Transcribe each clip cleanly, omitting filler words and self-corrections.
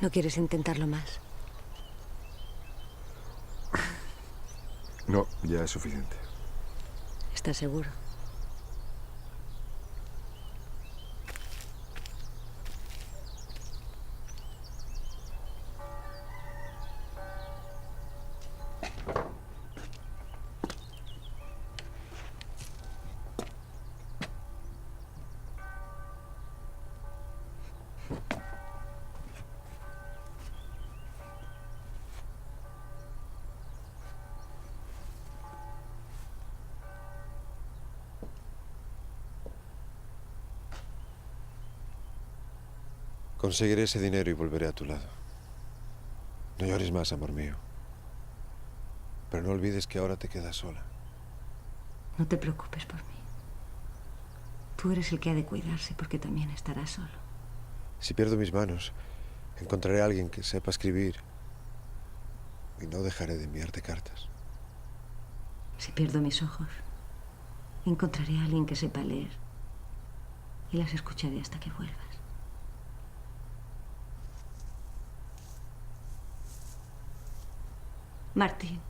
¿No quieres intentarlo más? No, ya es suficiente. ¿Estás seguro? Conseguiré ese dinero y volveré a tu lado. No llores más, amor mío. Pero no olvides que ahora te quedas sola. No te preocupes por mí. Tú eres el que ha de cuidarse porque también estarás solo. Si pierdo mis manos, encontraré a alguien que sepa escribir y no dejaré de enviarte cartas. Si pierdo mis ojos, encontraré a alguien que sepa leer y las escucharé hasta que vuelvas. Martín.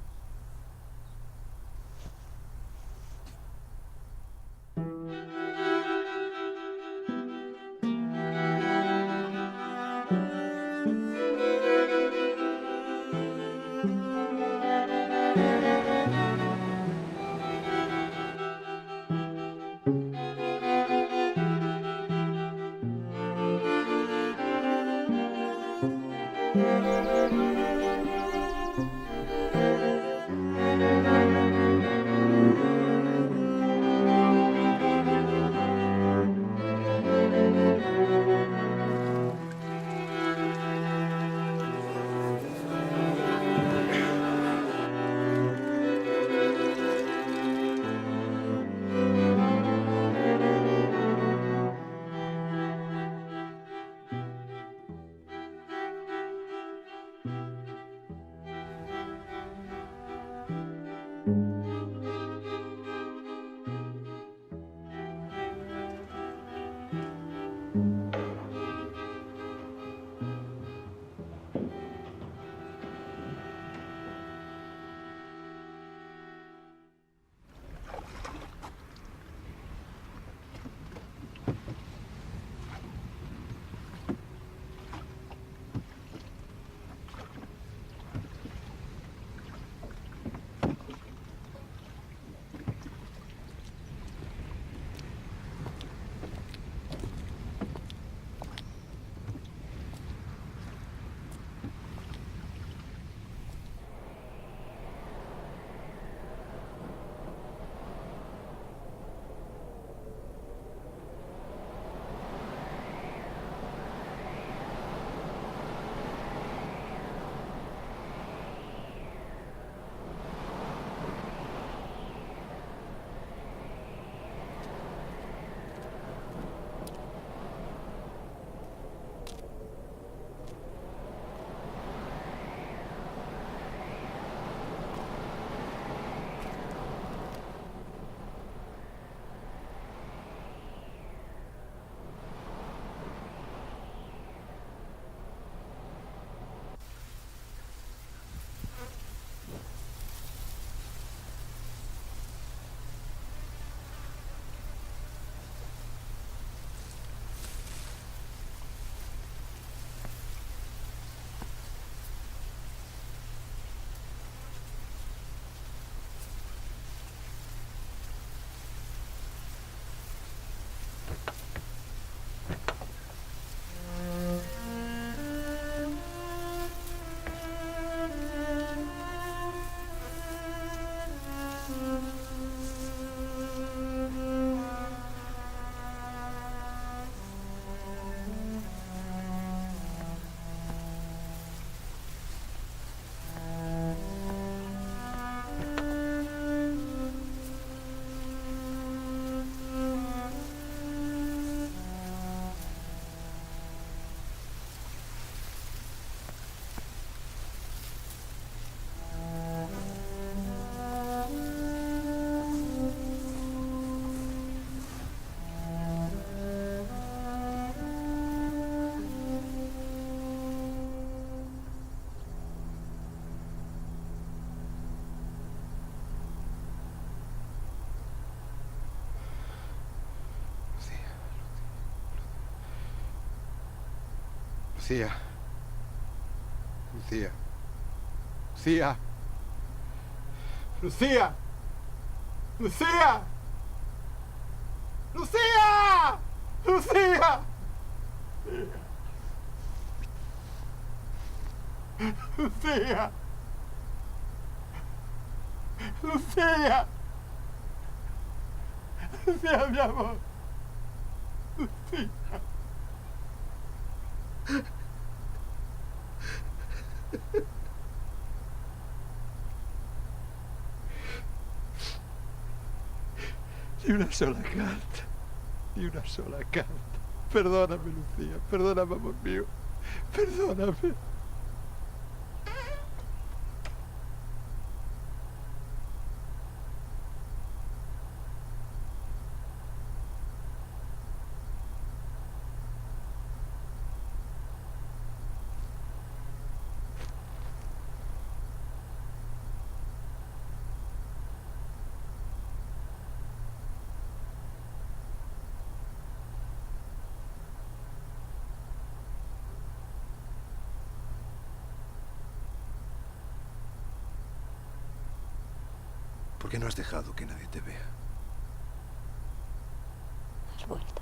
Lucía. Lucía. Lucía. Lucía. Lucía. Lucía. Lucía. Lucía. Lucía. Lucía, mi amor. Lucía. Ni una sola carta. Ni una sola carta. Perdóname, Lucía. Perdóname, amor mío. Perdóname. ¿Por qué no has dejado que nadie te vea? Has vuelto.